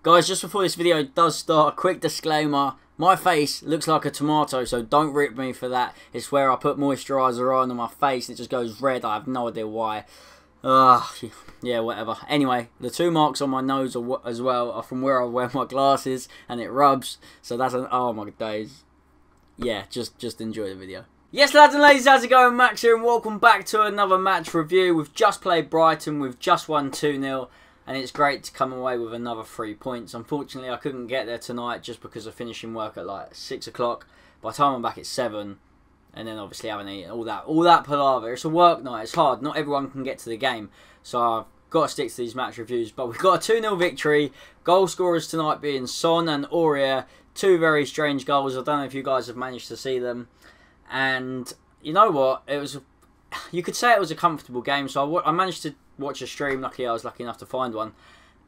Guys, just before this video does start, a quick disclaimer. My face looks like a tomato, so don't rip me for that. It's where I put moisturiser on my face and it just goes red. I have no idea why. Yeah, whatever. Anyway, the two marks on my nose as well are from where I wear my glasses and it rubs. So that's an... oh my days. Yeah, just enjoy the video. Yes, lads and ladies, how's it going? Max here and welcome back to another match review. We've just played Brighton, we've just won 2-0. And it's great to come away with another 3 points. Unfortunately, I couldn't get there tonight just because of finishing work at like 6 o'clock. By the time I'm back, it's 7. And then obviously having eaten all that palaver. It's a work night. It's hard. Not everyone can get to the game. So I've got to stick to these match reviews. But we've got a 2-0 victory. Goal scorers tonight being Son and Aurier. Two very strange goals. I don't know if you guys have managed to see them. And you know what? It was... you could say it was a comfortable game. So I managed to watch a stream. Luckily, I was lucky enough to find one.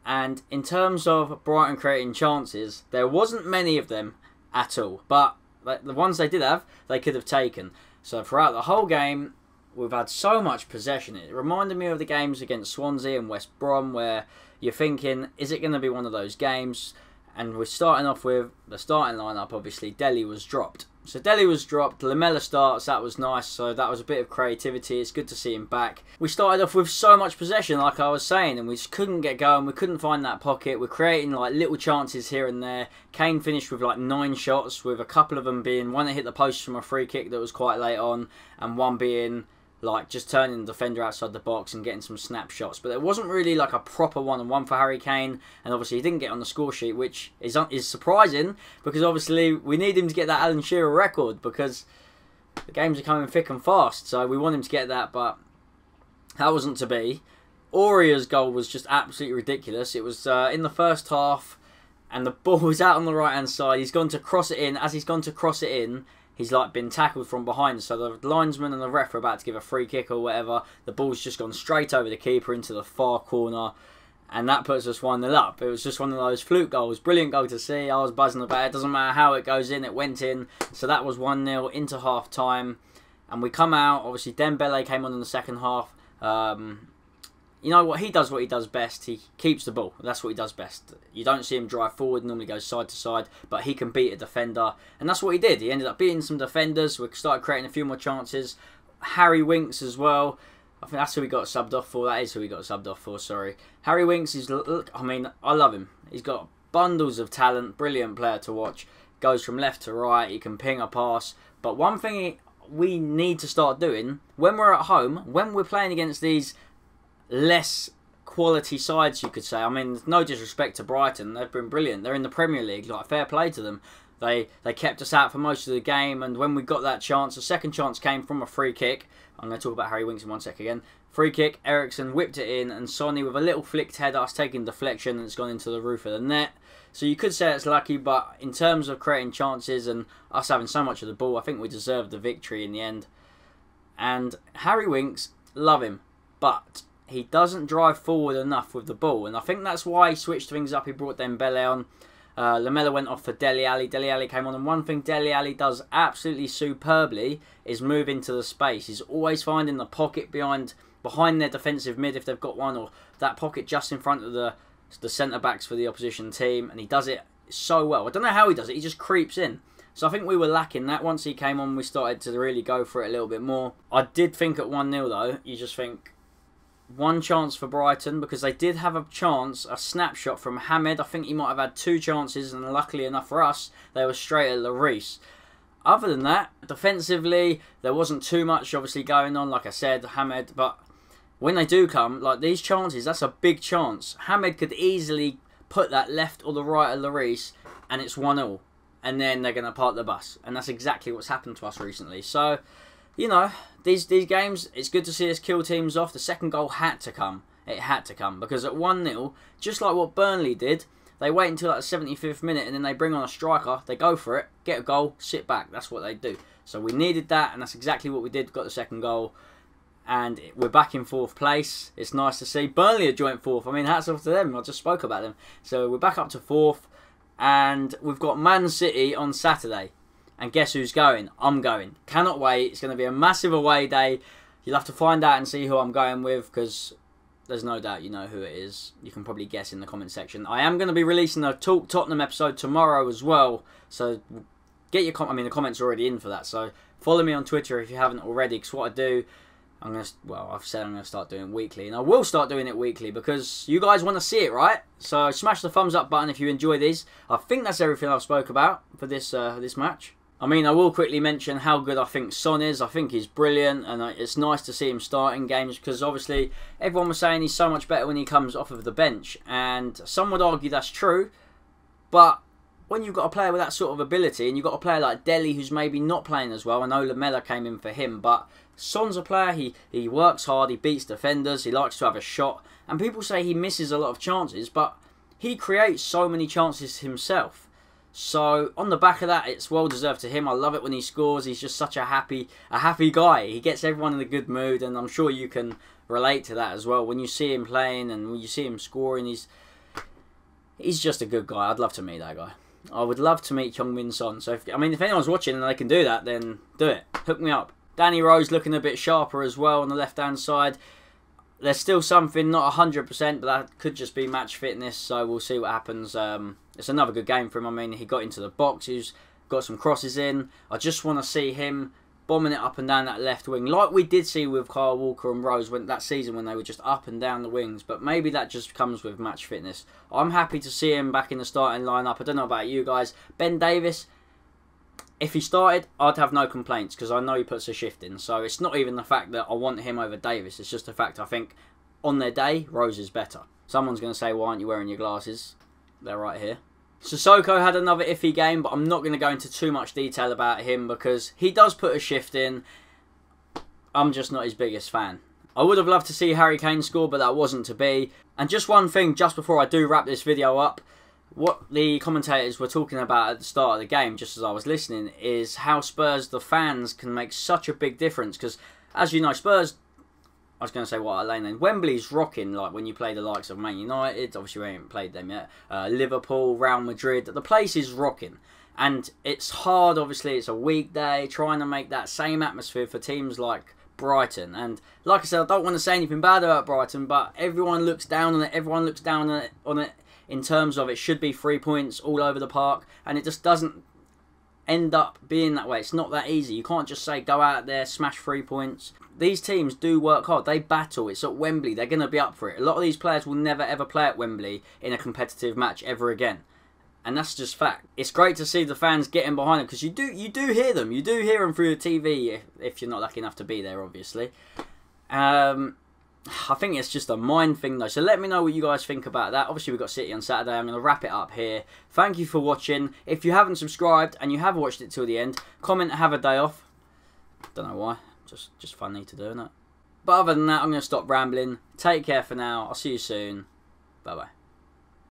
And in terms of Brighton creating chances, there wasn't many of them at all. But the ones they did have, they could have taken. So throughout the whole game, we've had so much possession. It reminded me of the games against Swansea and West Brom, where you're thinking, is it going to be one of those games? And we're starting off with the starting lineup. Obviously, Dele was dropped. So Dele was dropped, Lamela starts, that was nice, so that was a bit of creativity, it's good to see him back. We started off with so much possession, like I was saying, and we just couldn't get going, we couldn't find that pocket, we're creating like little chances here and there. Kane finished with like 9 shots, with a couple of them being, one that hit the post from a free kick that was quite late on, and one being like just turning the defender outside the box and getting some snapshots. But there wasn't really like a proper one-on-one for Harry Kane, and obviously he didn't get on the score sheet, which is surprising, because obviously we need him to get that Alan Shearer record, because the games are coming thick and fast, so we want him to get that, but that wasn't to be. Aurier's goal was just absolutely ridiculous. It was in the first half, and the ball was out on the right-hand side. He's gone to cross it in. As he's gone to cross it in, he's like been tackled from behind, so the linesman and the ref are about to give a free kick or whatever. The ball's just gone straight over the keeper into the far corner, and that puts us 1-0 up. It was just one of those fluke goals. Brilliant goal to see. I was buzzing about it. Doesn't matter how it goes in, it went in. So that was 1-0 into half time, and we come out. Obviously, Dembele came on in the second half. You know what? He does what he does best. He keeps the ball. That's what he does best. You don't see him drive forward. Normally goes side to side. But he can beat a defender. And that's what he did. He ended up beating some defenders. We started creating a few more chances. Harry Winks as well. I think that's who we got subbed off for. That is who we got subbed off for, sorry. Harry Winks is... I mean, I love him. He's got bundles of talent. Brilliant player to watch. Goes from left to right. He can ping a pass. But one thing we need to start doing, when we're at home, when we're playing against these less quality sides, you could say. I mean, no disrespect to Brighton, they've been brilliant. They're in the Premier League, like fair play to them. They kept us out for most of the game, and when we got that chance, the second chance came from a free kick. I'm going to talk about Harry Winks in 1 sec again. Free kick, Eriksen whipped it in, and Sonny with a little flicked header, us taking deflection, and it's gone into the roof of the net. So you could say it's lucky, but in terms of creating chances and us having so much of the ball, I think we deserved the victory in the end. And Harry Winks, love him, but he doesn't drive forward enough with the ball, and I think that's why he switched things up. He brought Dembele on. Lamela went off for Dele Alli. Dele Alli came on, and one thing Dele Alli does absolutely superbly is move into the space. He's always finding the pocket behind their defensive mid if they've got one, or that pocket just in front of the centre-backs for the opposition team, and he does it so well. I don't know how he does it. He just creeps in. So I think we were lacking that. Once he came on, we started to really go for it a little bit more. I did think at 1-0 though, you just think... one chance for Brighton, because they did have a chance, a snapshot from Hamed. I think he might have had 2 chances, and luckily enough for us, they were straight at Lloris. Other than that, defensively, there wasn't too much obviously going on, like I said, Hamed, but when they do come, like these chances, that's a big chance. Hamed could easily put that left or the right of Lloris, and it's 1-0, and then they're going to park the bus, and that's exactly what's happened to us recently. So, you know, these games, it's good to see us kill teams off. The second goal had to come. It had to come. Because at 1-0, just like what Burnley did, they wait until like the 75th minute and then they bring on a striker. They go for it, get a goal, sit back. That's what they do. So we needed that, and that's exactly what we did. Got the second goal. And we're back in 4th place. It's nice to see. Burnley are joint 4th. I mean, hats off to them. I just spoke about them. So we're back up to 4th. And we've got Man City on Saturday. And guess who's going? I'm going. Cannot wait. It's going to be a massive away day. You'll have to find out and see who I'm going with, because there's no doubt you know who it is. You can probably guess in the comment section. I am going to be releasing a Talk Tottenham episode tomorrow as well. So get your the comments are already in for that. So follow me on Twitter if you haven't already. Because what I do, I've said I'm going to start doing it weekly. And I will start doing it weekly because you guys want to see it, right? So smash the thumbs up button if you enjoy these. I think that's everything I've spoke about for this this match. I mean, I will quickly mention how good I think Son is. I think he's brilliant, and it's nice to see him starting games because obviously everyone was saying he's so much better when he comes off of the bench, and some would argue that's true, but when you've got a player with that sort of ability, and you've got a player like Dele who's maybe not playing as well, I know Lamella came in for him, but Son's a player, he works hard, he beats defenders, he likes to have a shot, and people say he misses a lot of chances, but he creates so many chances himself. So on the back of that, it's well deserved to him. I love it when he scores. He's just such a happy guy. He gets everyone in a good mood, and I'm sure you can relate to that as well. When you see him playing and when you see him scoring, he's just a good guy. I'd love to meet that guy. I would love to meet Heung-min Son. So if anyone's watching and they can do that, then do it. Hook me up. Danny Rose looking a bit sharper as well on the left-hand side. There's still something, not 100%, but that could just be match fitness, so we'll see what happens. It's another good game for him. I mean, he got into the box, he's got some crosses in. I just want to see him bombing it up and down that left wing, like we did see with Kyle Walker and Rose that season when they were just up and down the wings, but maybe that just comes with match fitness. I'm happy to see him back in the starting lineup. I don't know about you guys. Ben Davies, if he started, I'd have no complaints because I know he puts a shift in. So it's not even the fact that I want him over Davis. It's just the fact I think on their day, Rose is better. Someone's going to say, why aren't you wearing your glasses? They're right here. Sissoko had another iffy game, but I'm not going to go into too much detail about him because he does put a shift in. I'm just not his biggest fan. I would have loved to see Harry Kane score, but that wasn't to be. And just one thing, just before I do wrap this video up, what the commentators were talking about at the start of the game, just as I was listening, is how Spurs, the fans, can make such a big difference. Because, as you know, Spurs, I was going to say what Elaine named, Wembley's rocking, like when you play the likes of Man United, obviously we haven't played them yet, Liverpool, Real Madrid, the place is rocking. And it's hard, obviously, it's a weekday, trying to make that same atmosphere for teams like Brighton. And like I said, I don't want to say anything bad about Brighton, but everyone looks down on it, everyone looks down on it in terms of it should be 3 points all over the park, and it just doesn't end up being that way. It's not that easy. You can't just say go out there, smash 3 points. These teams do work hard. They battle. It's at Wembley. They're going to be up for it. A lot of these players will never ever play at Wembley in a competitive match ever again. And that's just fact. It's great to see the fans getting behind them because you do hear them. You do hear them through the TV if you're not lucky enough to be there, obviously. I think it's just a mind thing though, so let me know what you guys think about that. Obviously we've got City on Saturday. I'm going to wrap it up here. Thank you for watching. If you haven't subscribed and you have watched it till the end, comment have a day off. Don't know why, just funny to do, isn't it? But other than that, I'm going to stop rambling. Take care for now. I'll see you soon. Bye bye.